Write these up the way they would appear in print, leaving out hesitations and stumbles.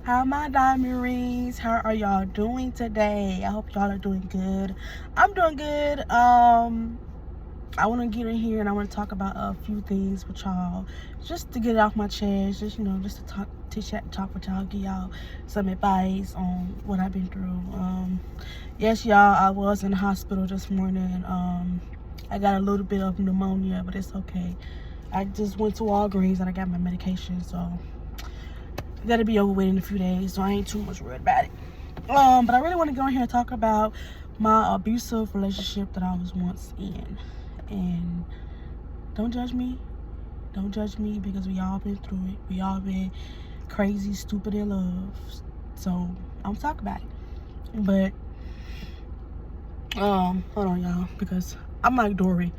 How my diamond rings? How are y'all doing today? I hope y'all are doing good. I'm doing good. I want to get in here and I want to talk about a few things with y'all, just to get it off my chest. Just just to talk, to chat, talk with y'all, give y'all some advice on what I've been through. Yes, y'all, I was in the hospital this morning. I got a little bit of pneumonia, but it's okay. I just went to Walgreens and I got my medication, so that'll be over with in a few days, so I ain't too much worried about it. But I really want to go in here and talk about my abusive relationship that I was once in. And don't judge me. Don't judge me, because we all been through it. We all been crazy, stupid in love. So I'm gonna talk about it. But hold on, y'all, because I'm like Dory.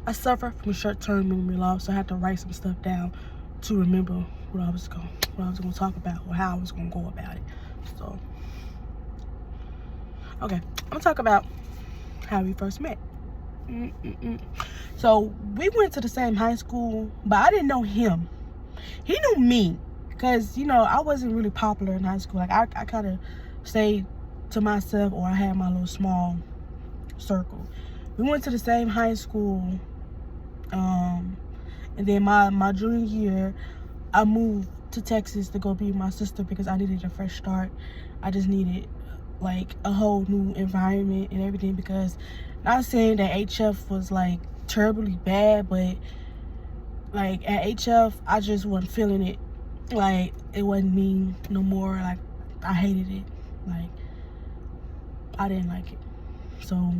I suffer from short-term memory loss, so I had to write some stuff down to remember what I was gonna talk about, or how I was gonna go about it. So, okay, I'm gonna talk about how we first met. So we went to the same high school, but I didn't know him. He knew me, because I wasn't really popular in high school. Like I kind of stayed to myself, or I had my little small circle. We went to the same high school, and then my junior year, I moved to Texas to go be with my sister because I needed a fresh start. I just needed like a whole new environment and everything, because not saying that HF was like terribly bad, but like at HF I just wasn't feeling it. Like it wasn't me no more. Like I hated it. Like I didn't like it. So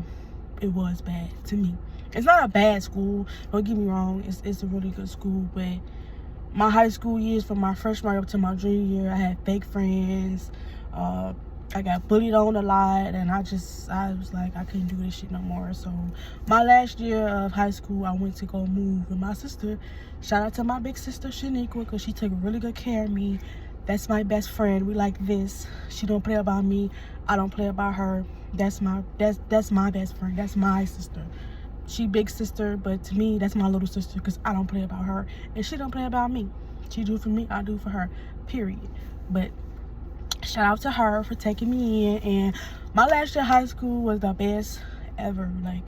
it was bad to me. It's not a bad school, don't get me wrong. It's a really good school, but my high school years, from my freshman up to my junior year, I had fake friends. I got bullied on a lot, and I was like, I couldn't do this shit no more. So my last year of high school, I went to go move with my sister. Shout out to my big sister Shaniqua, because she took really good care of me. That's my best friend. We like this. She don't play about me, I don't play about her. That's my best friend. That's my sister. She big sister, but to me, that's my little sister, because I don't play about her and she don't play about me. She do for me, I do for her, period. But shout out to her for taking me in. And my last year of high school was the best ever. Like,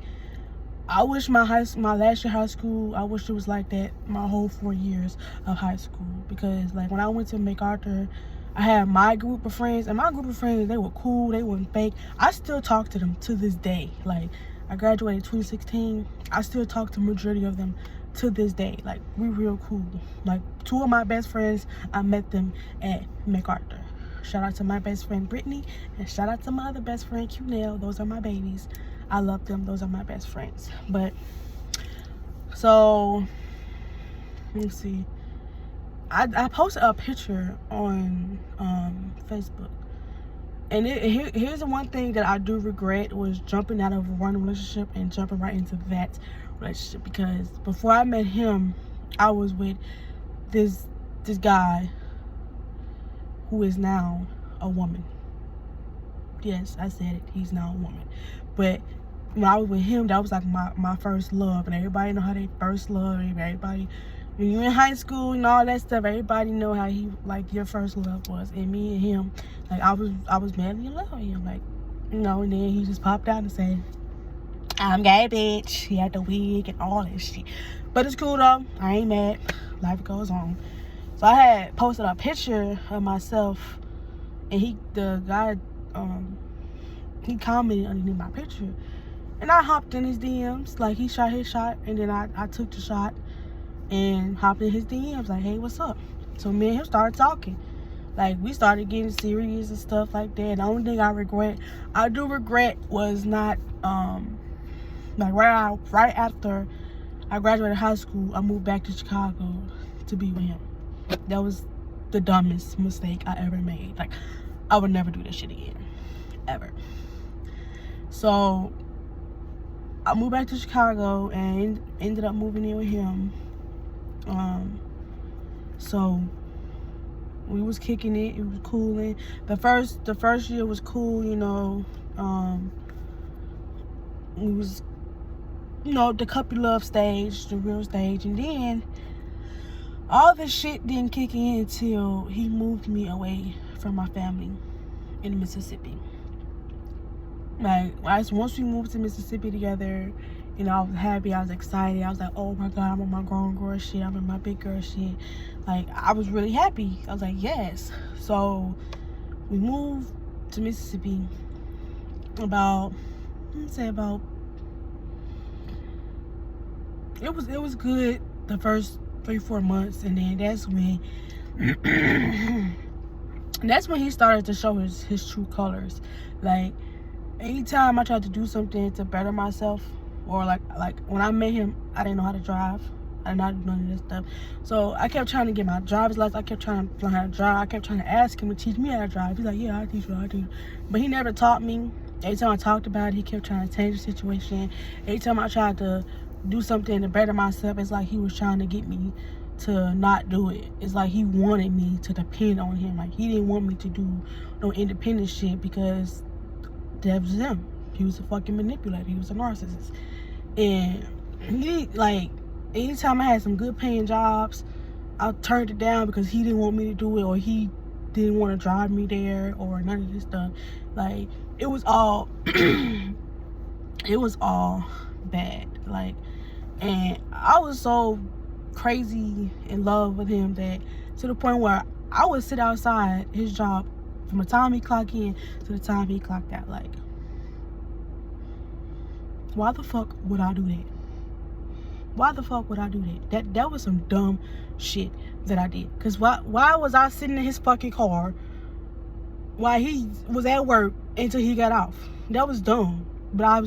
I wish my last year of high school, I wish it was like that my whole 4 years of high school. Because like when I went to MacArthur, I had my group of friends, and my group of friends, they were cool, they weren't fake. I still talk to them to this day. Like, I graduated in 2016. I still talk to majority of them to this day. Like, we real cool. Like, 2 of my best friends, I met them at MacArthur. Shout out to my best friend Brittany, and shout out to my other best friend QNell. Those are my babies. I love them. Those are my best friends. But so let me see. I posted a picture on Facebook. And here's the one thing that I do regret, was jumping out of one relationship and jumping right into that relationship. Because before I met him, I was with this guy who is now a woman. Yes, I said it. He's now a woman. But when I was with him, that was like my first love. And everybody know how they first love. Everybody, when you're in high school and all that stuff, everybody know how he, like, your first love was. And me and him, like, I was madly in love with him. Like, and then he just popped out and said, I'm gay, bitch. He had the wig and all that shit. But it's cool though. I ain't mad. Life goes on. So I had posted a picture of myself, and the guy, he commented underneath my picture. And I hopped in his DMs. Like, he shot his shot, and then I took the shot and hopped in his DMs like, hey, what's up? So me and him started talking. Like, we started getting serious and stuff like that. And the only thing I do regret was not, like, right after I graduated high school, I moved back to Chicago to be with him. That was the dumbest mistake I ever made. Like, I would never do this shit again, ever. So I moved back to Chicago and ended up moving in with him. So we was kicking it. It was cooling. The first year was cool, we was, the puppy love stage, the real stage. And then All this shit didn't kick in until he moved me away from my family in Mississippi. Like, once we moved to Mississippi together, you know, I was happy, I was excited. I was like, oh my God, I'm on my grown girl shit, I'm in my big girl shit. Like, I was really happy. I was like, yes. So we moved to Mississippi about, it was good the first 3-4 months, and then that's when he started to show his true colors. Like, anytime I tried to do something to better myself, or like when I met him, I didn't know how to drive. I did not do none of this stuff. So I kept trying to get my driver's license. I kept trying to learn how to drive. I kept trying to ask him to teach me how to drive. He's like, yeah, I'll teach you. But he never taught me. Every time I talked about it, he kept trying to change the situation. Every time I tried to do something to better myself, it's like he was trying to get me to not do it. It's like he wanted me to depend on him. Like, he didn't want me to do no independent shit, because that was him. He was a fucking manipulator. He was a narcissist. And he, like, anytime I had some good paying jobs, I turned it down because he didn't want me to do it, or he didn't want to drive me there, or none of this stuff. Like, it was all it was all bad. Like, and I was so crazy in love with him that, to the point where I would sit outside his job from the time he clocked in to the time he clocked out. Like, why the fuck would I do that? Why the fuck would I do that? That was some dumb shit that I did. Cause why was I sitting in his fucking car while he was at work until he got off? That was dumb. But I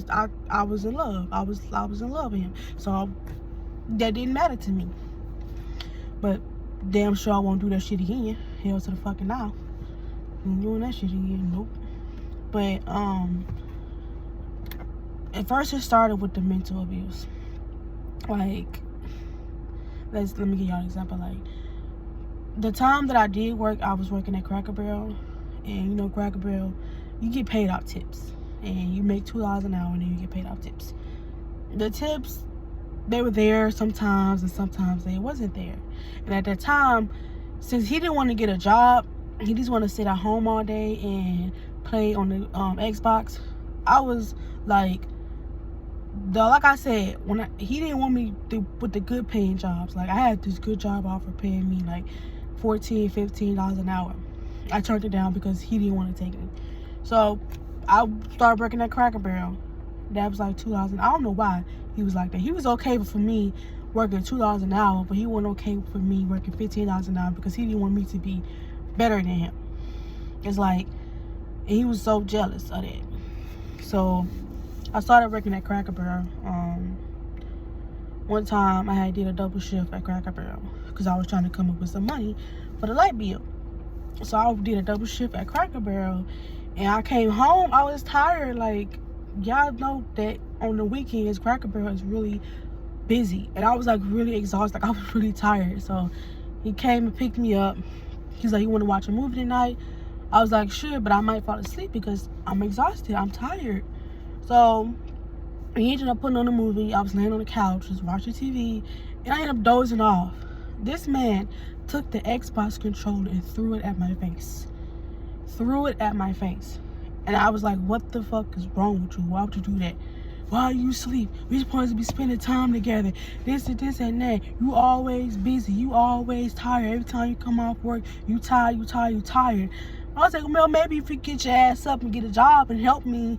was in love. I was in love with him. So that didn't matter to me. But damn sure I won't do that shit again. Hell to the fucking now. I'm doing that shit again. Nope. But at first it started with the mental abuse. Like, let me give y'all an example. Like, the time that I did work, I was working at Cracker Barrel, and you know, Cracker Barrel, you get paid out tips, and you make $2 an hour, and then you get paid out tips. The tips, they were there sometimes, and sometimes they wasn't there. And at that time, since he didn't want to get a job, he just wanted to sit at home all day and play on the Xbox. I was like, like I said, he didn't want me with the good paying jobs. Like, I had this good job offer paying me like $14, $15 an hour. I turned it down because he didn't want to take me. So I started working at Cracker Barrel. That was like $2. I don't know why he was like that. He was okay for me working $2 an hour, but he wasn't okay for me working $15 an hour, because he didn't want me to be better than him. It's like, and he was so jealous of that. So I started working at Cracker Barrel. One time I had did a double shift at Cracker Barrel because I was trying to come up with some money for the light bill. So I did a double shift at Cracker Barrel, and I came home, I was tired. Like, y'all know that on the weekends Cracker Barrel is really busy, and I was like really exhausted. Like, I was really tired. So he came and picked me up. He's like, you want to watch a movie tonight? I was like, sure, but I might fall asleep because I'm exhausted, I'm tired. So he ended up putting on a movie. I was laying on the couch just watching TV, and I ended up dozing off. This man took the Xbox controller and threw it at my face. And I was like, what the fuck is wrong with you? Why would you do that? Why are you asleep? We're supposed to be spending time together. This and this and that. You always busy. You always tired. Every time you come off work, you tired. I was like, well, maybe if you get your ass up and get a job and help me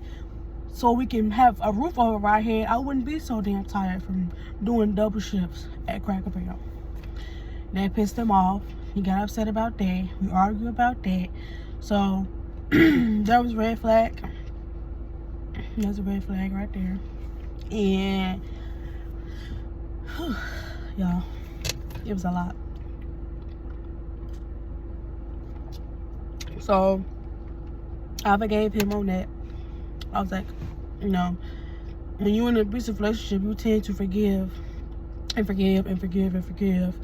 so we can have a roof over our head, I wouldn't be so damn tired from doing double shifts at Cracker Barrel. That pissed him off. He got upset about that. We argued about that. So that was a red flag. There's a red flag right there. And y'all, it was a lot. So I forgave him on that. I was like, you know, when you're in an abusive relationship, you tend to forgive and forgive and forgive and forgive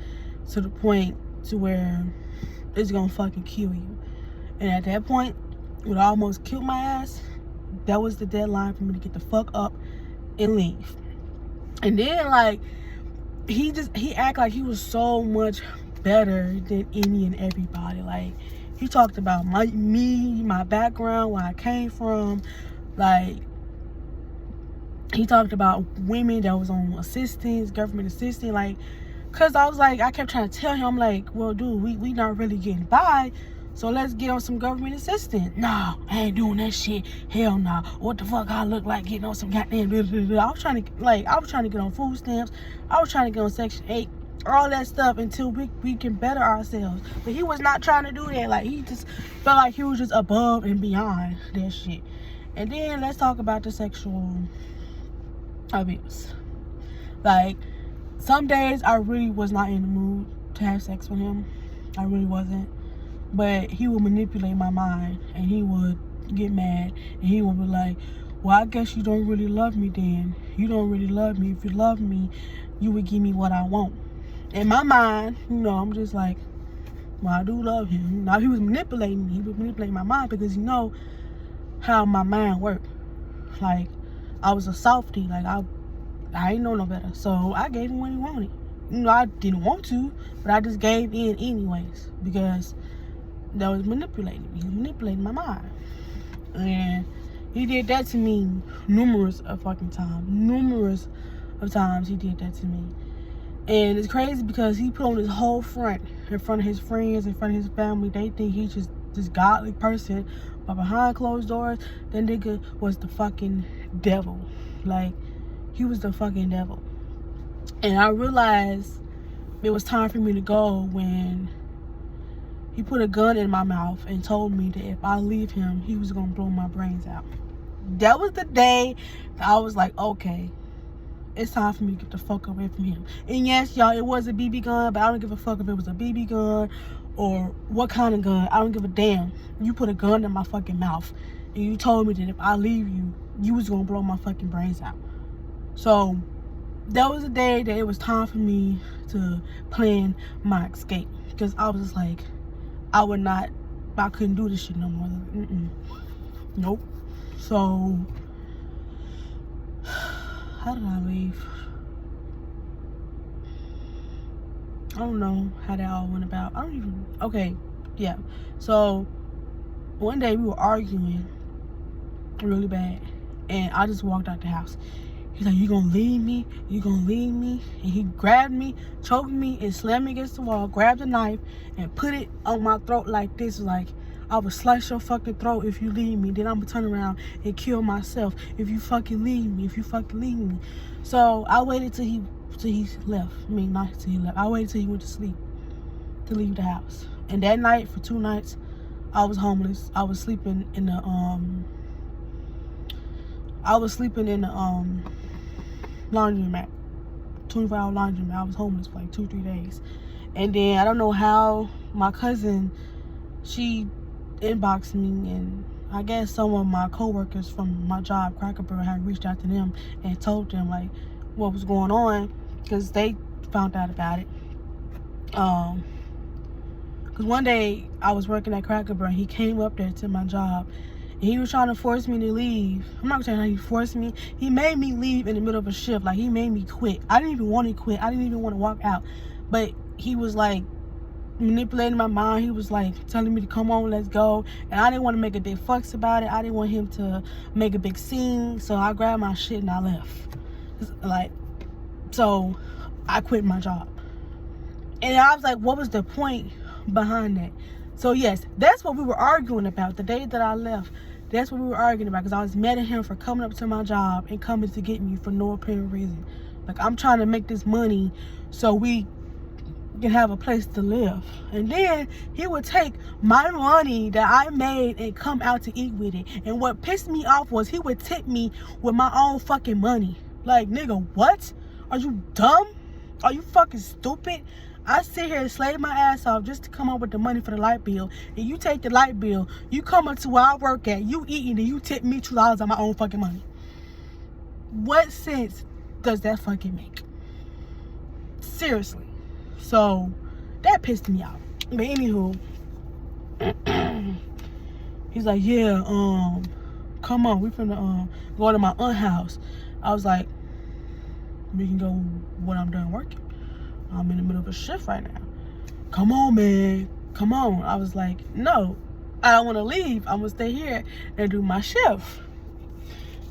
to the point to where it's gonna fucking kill you. And at that point, it would almost kill my ass. That was the deadline for me to get the fuck up and leave. And then, like, he act like he was so much better than any and everybody. Like, he talked about my background, where I came from. Like, he talked about women that was on assistance, government assistance. Like, cause I was like, I kept trying to tell him, I'm like, well, dude, we not really getting by, so let's get on some government assistance. No, I ain't doing that shit. Hell no. What the fuck I look like getting on some goddamn blah, blah, blah. I was trying to get on food stamps. I was trying to get on Section 8, all that stuff until we can better ourselves. But he was not trying to do that. Like, he just felt like he was just above and beyond that shit. And then let's talk about the sexual abuse. Like, some days I really was not in the mood to have sex with him. I really wasn't. But he would manipulate my mind, and he would get mad, and he would be like, well, I guess you don't really love me then. You don't really love me. If you love me, you would give me what I want. In my mind, I'm just like, well, I do love him. Now, he was manipulating me. He was manipulating my mind because how my mind worked. Like, I was a softie. Like, I ain't know no better. So I gave him what he wanted. I didn't want to, but I just gave in anyways because that was manipulating me. He was manipulating my mind. And he did that to me numerous of fucking times. Numerous of times he did that to me. And it's crazy because he put on his whole front in front of his friends, in front of his family. They think he's just this godly person. But behind closed doors, that nigga was the fucking devil. Like, he was the fucking devil. And I realized it was time for me to go when he put a gun in my mouth and told me that if I leave him, he was gonna blow my brains out. That was the day that I was like, okay, it's time for me to get the fuck away from him. And yes, y'all, it was a BB gun, but I don't give a fuck if it was a BB gun or what kind of gun. I don't give a damn. You put a gun in my fucking mouth and you told me that if I leave you, you was gonna blow my fucking brains out. So that was the day that it was time for me to plan my escape, because I was just like, I couldn't do this shit no more. Like, nope. So how did I leave? I don't know how that all went about. Okay, yeah. So one day we were arguing really bad, and I just walked out the house. He's like, you gonna leave me? You gonna leave me? And he grabbed me, choked me, and slammed me against the wall, grabbed a knife, and put it on my throat like this. Like, I would slice your fucking throat if you leave me. Then I'm gonna turn around and kill myself if you fucking leave me. So I waited till he left. I mean, not till he left. I waited till he went to sleep to leave the house. And that night, for 2 nights, I was homeless. I was sleeping in the laundromat, 24-hour laundromat. I was homeless for like 2-3 days. And then I don't know how my cousin, she inboxed me, and I guess some of my co-workers from my job, Cracker Barrel, had reached out to them and told them like what was going on, because they found out about it. Because one day I was working at Cracker Barrel, he came up there to my job. He was trying to force me to leave. I'm not saying how he forced me. He made me leave in the middle of a shift. Like, he made me quit. I didn't even want to quit. I didn't even want to walk out. But he was like manipulating my mind. He was like telling me to come on, let's go. And I didn't want to make a big fuss about it. I didn't want him to make a big scene. So I grabbed my shit and I left. So I quit my job. And I was like, what was the point behind that? So yes, that's what we were arguing about the day that I left. That's what we were arguing about, because I was mad at him for coming up to my job and coming to get me for no apparent reason. Like, I'm trying to make this money so we can have a place to live. And then he would take my money that I made and come out to eat with it. And what pissed me off was he would tip me with my own fucking money. Like, nigga, what? Are you dumb? Are you fucking stupid? I sit here and slave my ass off just to come up with the money for the light bill. And you take the light bill, you come up to where I work at, you eating, and you tip me $2 on my own fucking money. What sense does that fucking make? Seriously. So that pissed me off. But anywho, he's like, yeah, come on, we finna go to my aunt's house. I was like, we can go when I'm done working. I'm in the middle of a shift right now. come on, man, come on. I was like, no, I don't want to leave. I'm gonna stay here and do my shift.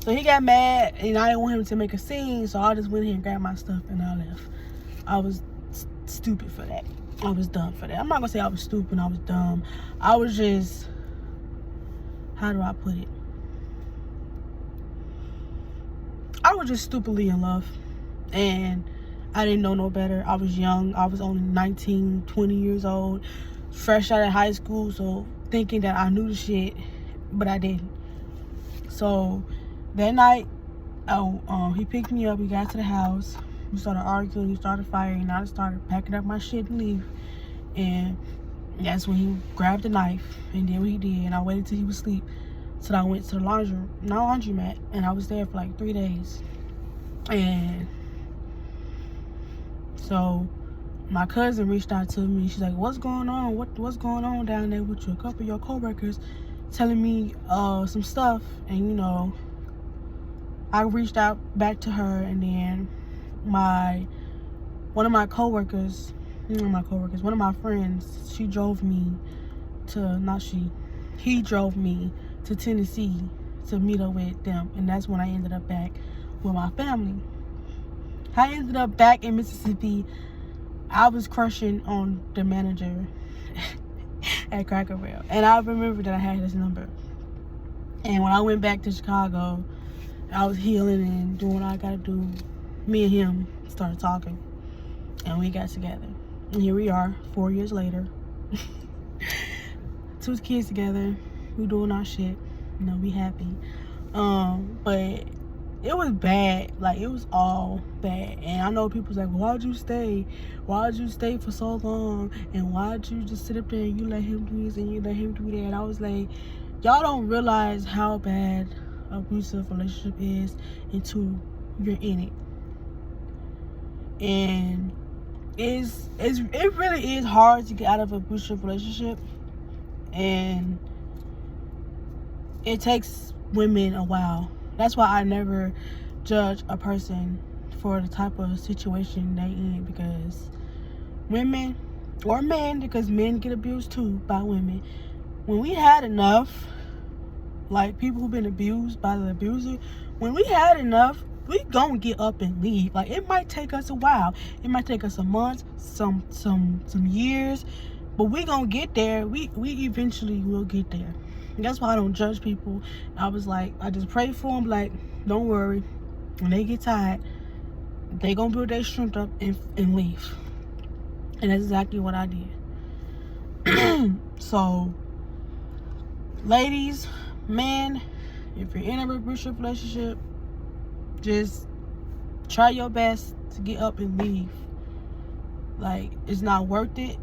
So he got mad, and I didn't want him to make a scene, so I just went here and grabbed my stuff and I left. I was stupid for that. I was dumb for that. I'm not gonna say I was stupid, I was dumb. I was just, how do I put it? I was just stupidly in love, and I didn't know no better. I was young. I was only 19, 20 years old, fresh out of high school, so thinking that I knew the shit, but I didn't. So that night, he picked me up. We got to the house. We started arguing. We started fighting. I started packing up my shit and leave. And that's when he grabbed the knife and did what he did. And I waited till he was asleep. So I went to the laundromat, and I was there for like 3 days. And so my cousin reached out to me. She's like, what's going on? What's going on down there with you? A couple of your coworkers telling me some stuff. And you know, I reached out back to her, and then one of my friends, he drove me to Tennessee to meet up with them, and that's when I ended up back with my family. I ended up back in Mississippi. I was crushing on the manager at Cracker Barrel, and I remember that I had his number. And when I went back to Chicago, I was healing and doing what I gotta do. Me and him started talking, and we got together. And here we are, 4 years later. 2 kids together. We doing our shit. You know, we happy. But it was bad. Like, it was all bad. And I know people's like, why'd you stay? Why'd you stay for so long? And why'd you just sit up there and you let him do this and you let him do that? And I was like, y'all don't realize how bad an abusive relationship is until you're in it. And it really is hard to get out of an abusive relationship. And it takes women a while. That's why I never judge a person for the type of situation they in, because women, or men, because men get abused too by women, when we had enough, like people who've been abused by the abuser, when we had enough, we gonna get up and leave. Like, it might take us a while. It might take us a month, some years, but we gonna get there. We eventually will get there. And that's why I don't judge people. I was like, I just pray for them, like, don't worry. When they get tired, they gonna build their strength up and leave. And that's exactly what I did. So, ladies, men, if you're in a abusive relationship, just try your best to get up and leave. Like, it's not worth it.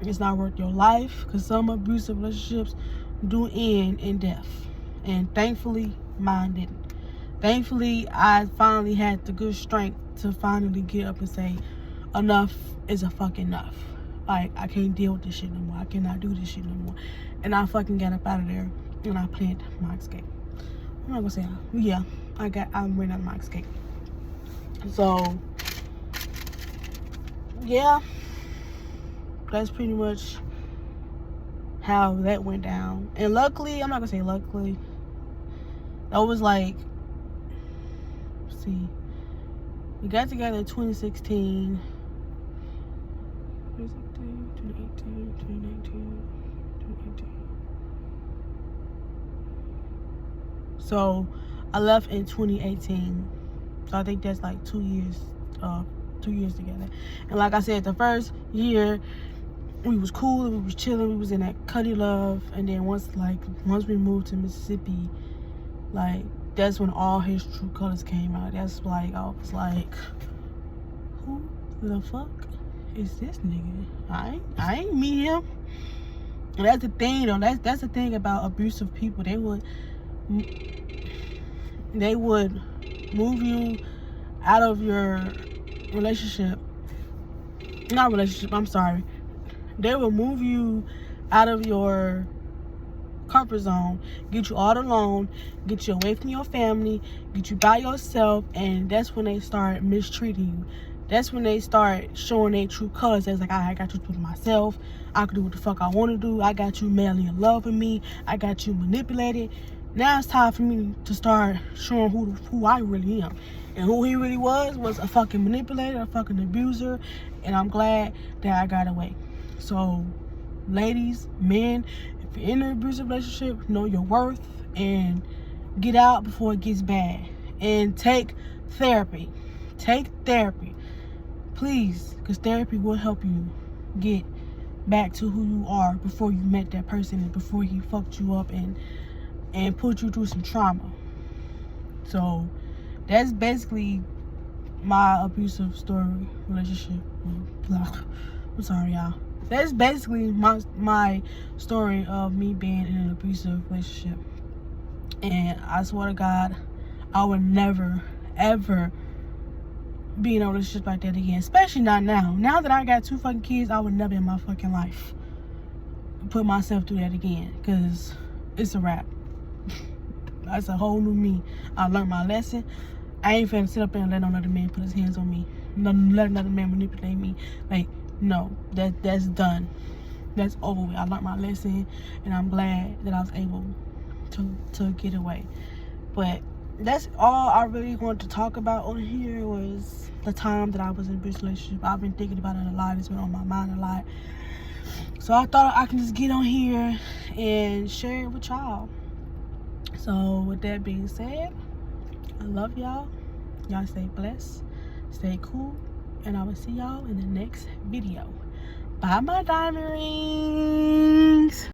It's not worth your life, because some abusive relationships do end in death. And thankfully, mine didn't. Thankfully, I finally had the good strength to finally get up and say, enough is a fucking enough. Like, I can't deal with this shit no more. I cannot do this shit no more. And I fucking got up out of there, and I planned my escape. I'm not gonna say, yeah, I ran out of my escape. So, yeah, that's pretty much how that went down. And luckily, I'm not gonna say luckily, that was like, see, we got together in 2016, 2018, 2019. So I left in 2018. So I think that's like 2 years together. And like I said, the first year we was cool, we was chilling, we was in that cuddy love. And then once we moved to Mississippi, like, that's when all his true colors came out. That's like, I was like, who the fuck is this nigga? I ain't meet him. And that's the thing though, that's the thing about abusive people. They would move you out of your relationship. Not relationship, I'm sorry. They will move you out of your comfort zone, get you all alone, get you away from your family, get you by yourself, and that's when they start mistreating you. that's when they start showing their true colors. It's like, I got you to myself. I can do what the fuck I want to do. I got you madly in love with me. I got you manipulated. Now it's time for me to start showing who I really am. And who he really was a fucking manipulator, a fucking abuser. And I'm glad that I got away. So, ladies, men, if you're in an abusive relationship, know your worth and get out before it gets bad. And take therapy. Take therapy. Please, because therapy will help you get back to who you are before you met that person and before he fucked you up and put you through some trauma. So that's basically my abusive relationship. I'm sorry, y'all. That's basically my story of me being in an abusive relationship. And I swear to God, I would never, ever be in a relationship like that again. Especially not now. Now that I got 2 fucking kids, I would never in my fucking life put myself through that again. Because it's a wrap. That's a whole new me. I learned my lesson. I ain't finna sit up there and let another man put his hands on me. Let another man manipulate me. Like, no. That's done. That's over with. I learned my lesson. And I'm glad that I was able to get away. But that's all I really wanted to talk about on here was the time that I was in a abusive relationship. I've been thinking about it a lot. It's been on my mind a lot. So I thought I can just get on here and share it with y'all. So with that being said, I love y'all. Y'all stay blessed. Stay cool. And I will see y'all in the next video. Bye, my diamond rings.